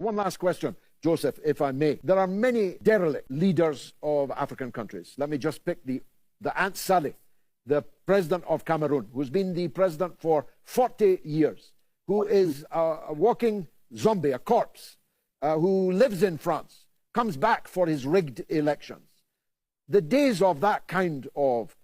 One last question, Joseph, if I may. There are many derelict leaders of African countries. Let me just pick the Aunt Sally, the president of Cameroon, who's been the president for 40 years, who is a walking zombie, a corpse, who lives in France, comes back for his rigged elections. The days of that kind of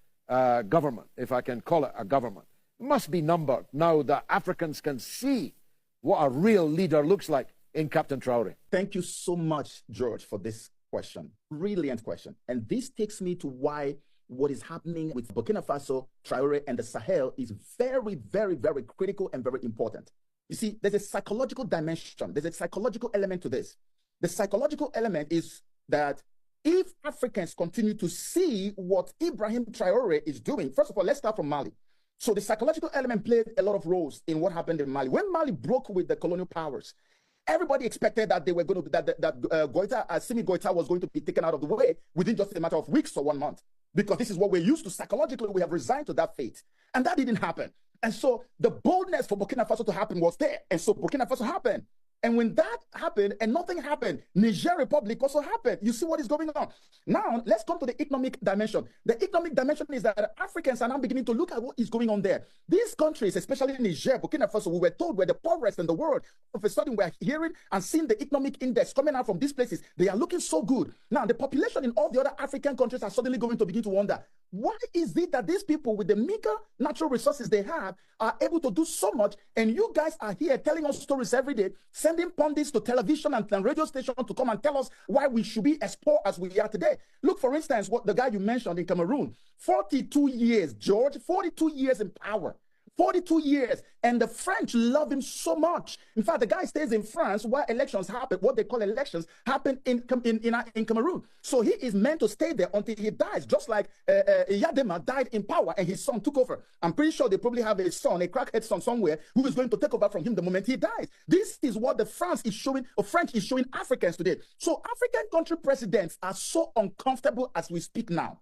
government, if I can call it a government, must be numbered now that Africans can see what a real leader looks like in Captain Traoré. Thank you so much, George, for this question. Brilliant question. And this takes me to why what is happening with Burkina Faso, Traoré, and the Sahel is very, very, very critical and very important. You see, there's a psychological dimension. There's a psychological element to this. The psychological element is that if Africans continue to see what Ibrahim Traoré is doing, first of all, let's start from Mali. So the psychological element played a lot of roles in what happened in Mali. When Mali broke with the colonial powers, everybody expected that they were going to Assimi Goïta was going to be taken out of the way within just a matter of weeks or 1 month, because this is what we're used to. Psychologically, we have resigned to that fate, and that didn't happen. And so the boldness for Burkina Faso to happen was there, and so Burkina Faso happened. And when that happened and nothing happened, Niger Republic also happened. You see what is going on. Now, let's come to the economic dimension. The economic dimension is that Africans are now beginning to look at what is going on there. These countries, especially Niger, Burkina Faso, we were told were the poorest in the world. All of a sudden, we're hearing and seeing the economic index coming out from these places. They are looking so good. Now, the population in all the other African countries are suddenly going to begin to wonder, why is it that these people with the meager natural resources they have are able to do so much, and you guys are here telling us stories every day, sending pundits to television and radio stations to come and tell us why we should be as poor as we are today? Look, for instance, what the guy you mentioned in Cameroon, 42 years, George, 42 years in power. 42 years, and the French love him so much. In fact, the guy stays in France where elections happen, what they call elections happen in Cameroon. So he is meant to stay there until he dies, just like Yadema died in power and his son took over. I'm pretty sure they probably have a son, a crackhead son somewhere, who is going to take over from him the moment he dies. This is what the French is showing Africans today. So African country presidents are so uncomfortable as we speak now.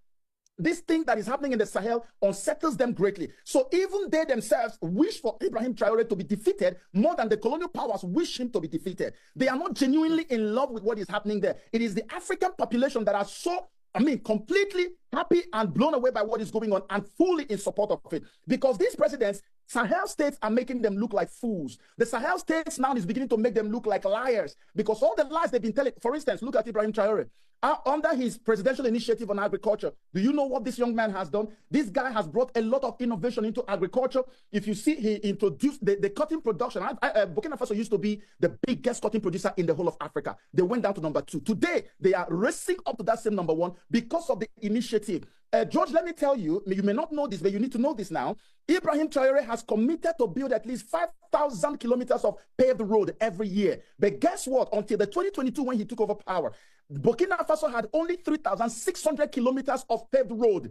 This thing that is happening in the Sahel unsettles them greatly. So even they themselves wish for Ibrahim Traoré to be defeated more than the colonial powers wish him to be defeated. They are not genuinely in love with what is happening there. It is the African population that are so, completely happy and blown away by what is going on and fully in support of it. Because these presidents, Sahel states are making them look like fools. The Sahel states now is beginning to make them look like liars, because all the lies they've been telling, for instance, look at Ibrahim Traoré. Under his presidential initiative on agriculture, do you know what this young man has done? This guy has brought a lot of innovation into agriculture. If you see, he introduced the cotton production. Burkina Faso used to be the biggest cotton producer in the whole of Africa. They went down to number 2. Today, they are racing up to that same number 1 because of the initiative. George, let me tell you, you may not know this, but you need to know this now. Ibrahim Traoré has committed to build at least 5,000 kilometers of paved road every year. But guess what? Until the 2022, when he took over power, Burkina Faso had only 3,600 kilometers of paved road.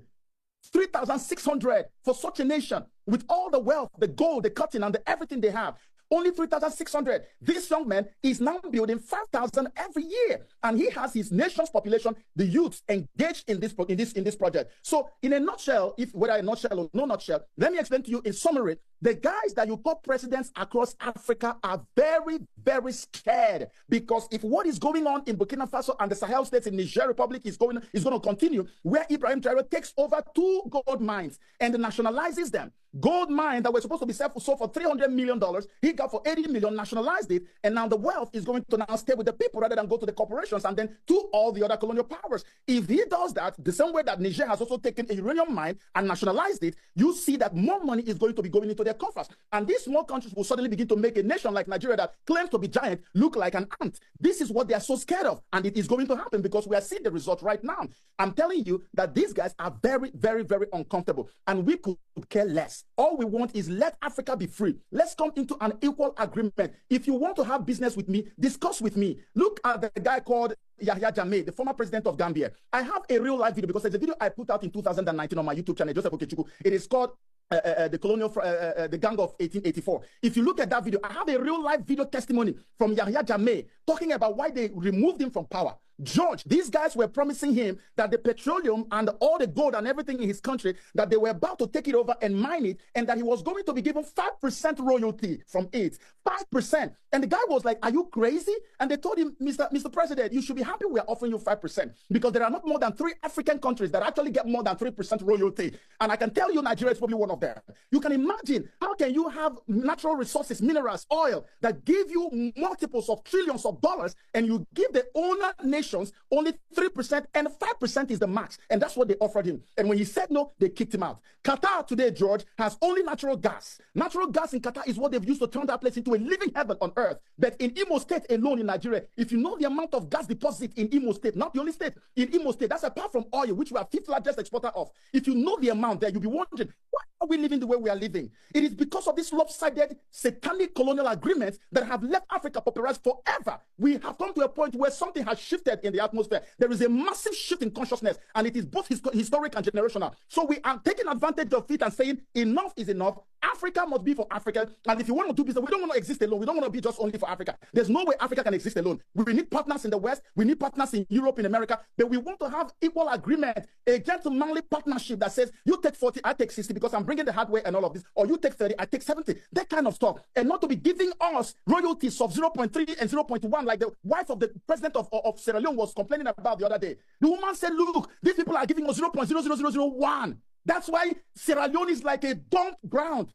3,600 for such a nation with all the wealth, the gold, the cotton, and everything they have. Only 3,600. This young man is now building 5,000 every year, and he has his nation's population, the youths, engaged in this project. So, in a nutshell, whether a nutshell or no nutshell, let me explain to you in summary. The guys that you call presidents across Africa are very, very scared, because if what is going on in Burkina Faso and the Sahel states in Niger Republic is going to continue, where Ibrahim Traoré takes over 2 gold mines and nationalizes them. Gold mine that were supposed to be sold for $300 million, he got for $80 million, nationalized it, and now the wealth is going to now stay with the people rather than go to the corporations and then to all the other colonial powers. If he does that, the same way that Niger has also taken a uranium mine and nationalized it, you see that more money is going to be going into their coffers. And these small countries will suddenly begin to make a nation like Nigeria that claims to be giant look like an ant. This is what they are so scared of, and it is going to happen because we are seeing the result right now. I'm telling you that these guys are very, very, very uncomfortable, and we could care less. All we want is let Africa be free. Let's come into an equal agreement. If you want to have business with me, discuss with me. Look at the guy called Yahya Jammeh, the former president of Gambia. I have a real life video because there's a video I put out in 2019 on my YouTube channel, Joseph Okechukwu. It is called the Gang of 1884. If you look at that video, I have a real life video testimony from Yahya Jammeh talking about why they removed him from power. George, these guys were promising him that the petroleum and all the gold and everything in his country, that they were about to take it over and mine it, and that he was going to be given 5% royalty from it. 5%. And the guy was like, are you crazy? And they told him, Mr. President, you should be happy we are offering you 5%, because there are not more than 3 African countries that actually get more than 3% royalty. And I can tell you Nigeria is probably one of them. You can imagine, how can you have natural resources, minerals, oil, that give you multiples of trillions of dollars, and you give the owner nations only 3%, and 5% is the max. And that's what they offered him. And when he said no, they kicked him out. Qatar today, George, has only natural gas. Natural gas in Qatar is what they've used to turn that place into a living heaven on earth. But in Imo State alone in Nigeria, if you know the amount of gas deposit in Imo State, not the only state, in Imo State, that's apart from oil, which we are 5th largest exporter of. If you know the amount there, you'll be wondering, why are we living the way we are living? It is because of this lopsided, satanic colonial agreements that have left Africa pauperized forever. We have come to a point where something has shifted in the atmosphere. There is a massive shift in consciousness, and it is both historic and generational. So we are taking advantage of it and saying, enough is enough. Africa must be for Africa. And if you want to do business, we don't want to exist alone. We don't want to be just only for Africa. There's no way Africa can exist alone. We need partners in the West. We need partners in Europe, in America. But we want to have equal agreement, a gentlemanly partnership that says, you take 40, I take 60 because I'm bringing the hardware and all of this. Or you take 30, I take 70. That kind of stuff. And not to be giving us royalties of 0.3 and 0.1 like the wife of the president of Sierra Leone was complaining about the other day. The woman said, look, these people are giving us 0.00001. That's why Sierra Leone is like a dump ground.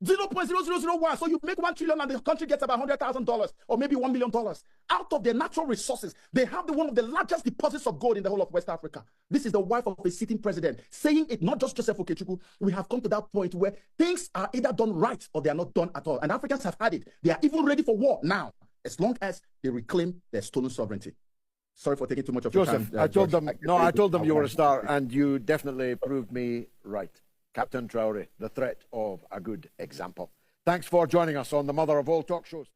0.0001. So you make 1 trillion and the country gets about $100,000 or maybe $1 million out of their natural resources. They have one of the largest deposits of gold in the whole of West Africa. This is the wife of a sitting president saying it, not just Joseph Okechukwu. We have come to that point where things are either done right or they are not done at all. And Africans have had it. They are even ready for war now, as long as they reclaim their stolen sovereignty. Sorry for taking too much of your time. Joseph, I told them you were a star, and you definitely proved me right. Captain Traore, the threat of a good example. Thanks for joining us on the mother of all talk shows.